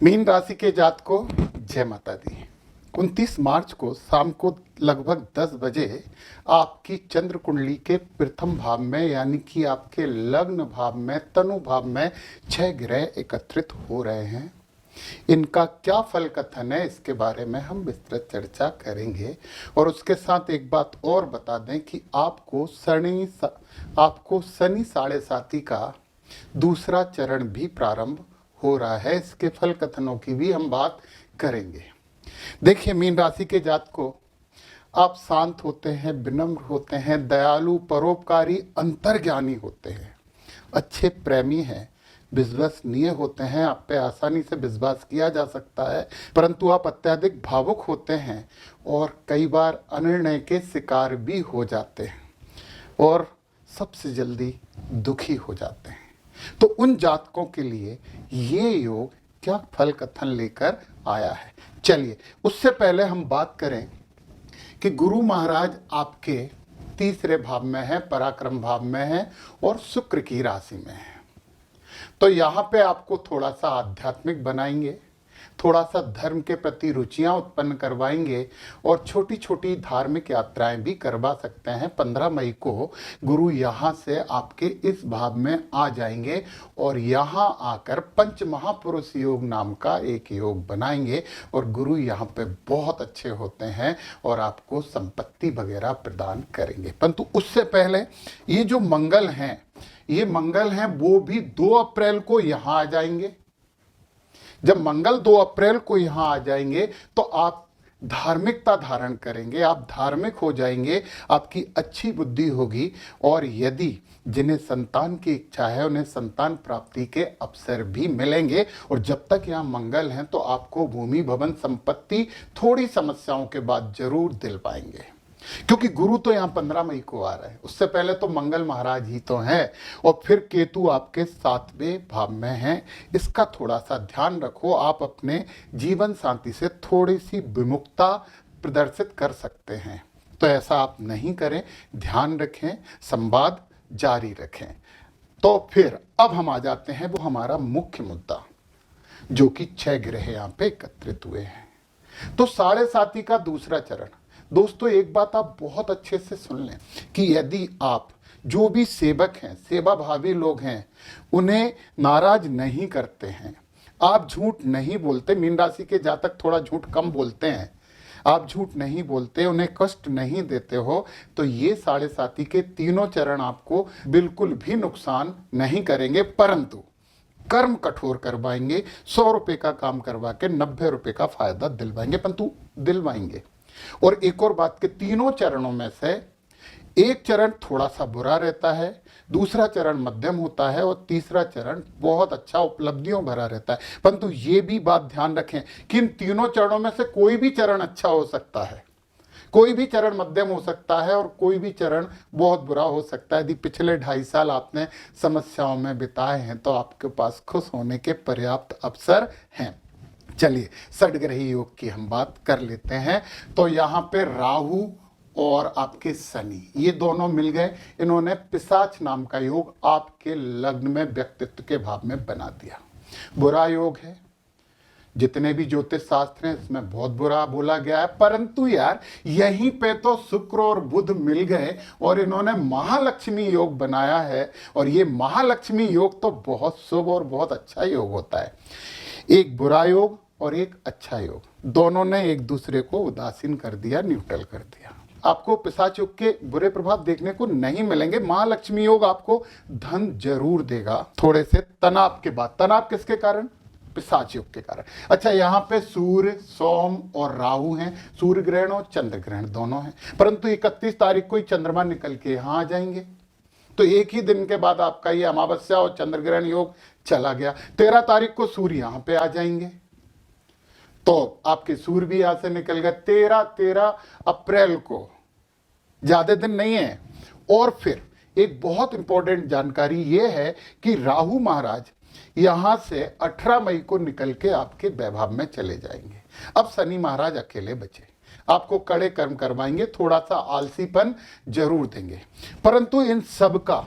Mean राशि के जात को जय माता दी। 29 मार्च को शाम को लगभग 10 बजे आपकी चंद्र कुंडली के प्रथम भाव में यानी कि आपके लग्न भाव में तनु भाव में 6 ग्रह एकत्रित हो रहे हैं। इनका क्या फल कथन है इसके बारे में हम विस्तृत चर्चा करेंगे। और उसके साथ एक बात और बता दें कि आपको शनि साढ़े साती का दूसरा चरण भी प्रारंभ हो रहा है। इसके फल कथनों की भी हम बात करेंगे। देखिए, मीन राशि के जात को आप शांत होते हैं, विनम्र होते हैं, दयालु, परोपकारी, अंतर्ज्ञानी होते हैं, अच्छे प्रेमी हैं, विश्वसनीय होते हैं। आप पे आसानी से विश्वास किया जा सकता है, परंतु आप अत्यधिक भावुक होते हैं और कई बार अनिर्णय के शिकार भी हो जाते हैं और सबसे जल्दी दुखी हो जाते हैं। तो उन जातकों के लिए ये योग क्या फल कथन लेकर आया है, चलिए उससे पहले हम बात करें कि गुरु महाराज आपके तीसरे भाव में है, पराक्रम भाव में है और शुक्र की राशि में है। तो यहाँ पे आपको थोड़ा सा आध्यात्मिक बनाएंगे, थोड़ा सा धर्म के प्रति रुचियां उत्पन्न करवाएंगे और छोटी छोटी धार्मिक यात्राएं भी करवा सकते हैं। 15 मई को गुरु यहाँ से आपके इस भाव में आ जाएंगे और यहाँ आकर पंच महापुरुष योग नाम का एक योग बनाएंगे और गुरु यहाँ पे बहुत अच्छे होते हैं और आपको संपत्ति वगैरह प्रदान करेंगे। परंतु उससे पहले ये जो मंगल हैं, ये मंगल हैं वो भी 2 अप्रैल को यहाँ आ जाएंगे। जब मंगल 2 अप्रैल को यहाँ आ जाएंगे तो आप धार्मिकता धारण करेंगे, आप धार्मिक हो जाएंगे, आपकी अच्छी बुद्धि होगी और यदि जिन्हें संतान की इच्छा है उन्हें संतान प्राप्ति के अवसर भी मिलेंगे। और जब तक यहाँ मंगल हैं तो आपको भूमि भवन संपत्ति थोड़ी समस्याओं के बाद जरूर दिल पाएंगे, क्योंकि गुरु तो यहाँ 15 मई को आ रहा है। उससे पहले तो मंगल महाराज ही तो हैं और फिर केतु आपके 7वें भाव में हैं। इसका थोड़ा सा ध्यान रखो। आप अपने जीवन साथी से थोड़ी सी विमुखता प्रदर्शित कर सकते हैं, तो ऐसा आप नहीं करें, ध्यान रखें, संवाद जारी रखें। तो फिर अब हम आ जाते हैं वो हमारा मुख्य मुद्दा, जो कि 6 ग्रह यहाँ पे एकत्रित हुए हैं। तो साढ़े साती का दूसरा चरण। दोस्तों, एक बात आप बहुत अच्छे से सुन लें कि यदि आप जो भी सेवक हैं, सेवा भावी लोग हैं, उन्हें नाराज नहीं करते हैं, आप झूठ नहीं बोलते, मीन राशि के जातक थोड़ा झूठ कम बोलते हैं, आप झूठ नहीं बोलते, उन्हें कष्ट नहीं देते हो, तो ये साढ़े साती के तीनों चरण आपको बिल्कुल भी नुकसान नहीं करेंगे, परंतु कर्म कठोर करवाएंगे। 100 रुपये का काम करवा के 90 रुपये का फायदा दिलवाएंगे, परंतु दिलवाएंगे। और एक और बात के तीनों चरणों में से एक चरण थोड़ा सा बुरा रहता है, दूसरा चरण मध्यम होता है और तीसरा चरण बहुत अच्छा उपलब्धियों भरा रहता है। परंतु ये भी बात ध्यान रखें कि इन तीनों चरणों में से कोई भी चरण अच्छा हो सकता है, कोई भी चरण मध्यम हो सकता है और कोई भी चरण बहुत बुरा हो सकता है। यदि पिछले 2.5 साल आपने समस्याओं में बिताए हैं तो आपके पास खुश होने के पर्याप्त अवसर हैं। चलिए, षड्ग्रही योग की हम बात कर लेते हैं। तो यहाँ पे राहु और आपके शनि ये दोनों मिल गए, इन्होंने पिशाच नाम का योग आपके लग्न में व्यक्तित्व के भाव में बना दिया। बुरा योग है, जितने भी ज्योतिष शास्त्र हैं इसमें बहुत बुरा बोला गया है, परंतु यार यहीं पे तो शुक्र और बुध मिल गए और इन्होंने महालक्ष्मी योग बनाया है। और ये महालक्ष्मी योग तो बहुत शुभ और बहुत अच्छा योग होता है। एक बुरा योग और एक अच्छा योग, दोनों ने एक दूसरे को उदासीन कर दिया, न्यूट्रल कर दिया। आपको पिशाच योग के बुरे प्रभाव देखने को नहीं मिलेंगे। महालक्ष्मी योग आपको धन जरूर देगा, थोड़े से तनाव के बाद। तनाव किसके कारण? पिशाच योग के कारण। अच्छा, यहाँ पे सूर्य, सोम और राहु हैं, सूर्य ग्रहण और चंद्र ग्रहण दोनों हैं, परंतु 31 तारीख को ही चंद्रमा निकल के यहाँ आ जाएंगे। तो एक ही दिन के बाद आपका ये अमावस्या और चंद्र ग्रहण योग चला गया। 13 तारीख को सूर्य यहाँ पे आ जाएंगे, तो आपके सूर्य भी यहां से निकल गए। 13 अप्रैल को, ज्यादा दिन नहीं है। और फिर एक बहुत इंपॉर्टेंट जानकारी यह है कि राहु महाराज यहां से 18 मई को निकल के आपके वैभव में चले जाएंगे। अब शनि महाराज अकेले बचे, आपको कड़े कर्म करवाएंगे, थोड़ा सा आलसीपन जरूर देंगे, परंतु इन सब का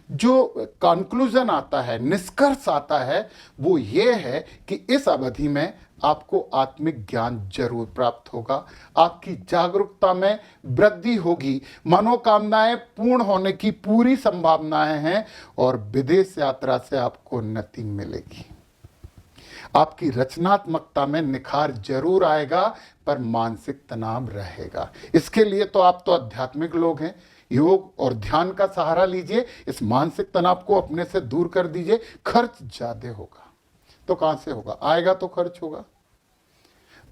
जो कंक्लूजन आता है, निष्कर्ष आता है, वो ये है कि इस अवधि में आपको आत्मिक ज्ञान जरूर प्राप्त होगा, आपकी जागरूकता में वृद्धि होगी, मनोकामनाएं पूर्ण होने की पूरी संभावनाएं हैं और विदेश यात्रा से आपको उन्नति मिलेगी। आपकी रचनात्मकता में निखार जरूर आएगा, पर मानसिक तनाव रहेगा। इसके लिए तो आप तो आध्यात्मिक लोग हैं, योग और ध्यान का सहारा लीजिए, इस मानसिक तनाव को अपने से दूर कर दीजिए। खर्च ज्यादा होगा तो कहां से होगा, आएगा तो खर्च होगा,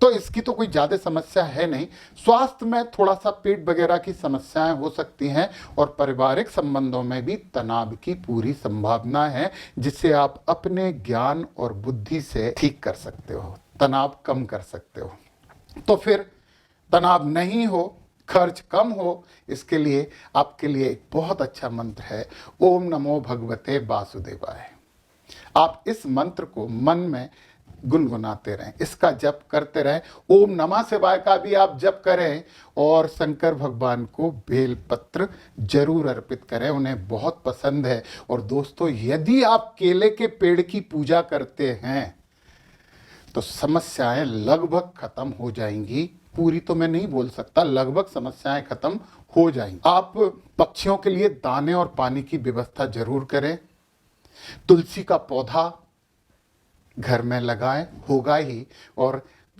तो इसकी तो कोई ज्यादा समस्या है नहीं। स्वास्थ्य में थोड़ा सा पेट वगैरह की समस्याएं हो सकती हैं और पारिवारिक संबंधों में भी तनाव की पूरी संभावना है, जिसे आप अपने ज्ञान और बुद्धि से ठीक कर सकते हो, तनाव कम कर सकते हो। तो फिर तनाव नहीं हो, खर्च कम हो, इसके लिए आपके लिए एक बहुत अच्छा मंत्र है, ओम नमो भगवते वासुदेवाय। आप इस मंत्र को मन में गुनगुनाते रहें, इसका जप करते रहें। ओम नमः शिवाय का भी आप जप करें और शंकर भगवान को बेलपत्र जरूर अर्पित करें, उन्हें बहुत पसंद है। और दोस्तों, यदि आप केले के पेड़ की पूजा करते हैं तो समस्याएं लगभग खत्म हो जाएंगी। पूरी तो मैं नहीं बोल सकता, लगभग समस्याएं खत्म हो जाएंगी। आप पक्षियों के लिए दाने और पानी की व्यवस्था जरूर करें। तुलसी का पौधा घर में लगाएं, होगा ही, और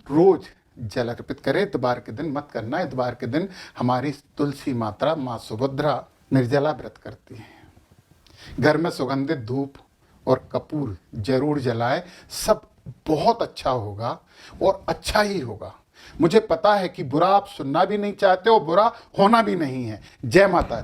रोज जल अर्पित करें। इतवार के दिन मत करना, इतवार के दिन हमारी तुलसी माता माँ सुभद्रा निर्जला व्रत करती हैं। घर में सुगंधित धूप और कपूर जरूर जलाएं, सब बहुत अच्छा होगा और अच्छा ही होगा। मुझे पता है कि बुरा आप सुनना भी नहीं चाहते हो, बुरा होना भी नहीं है। जय माता।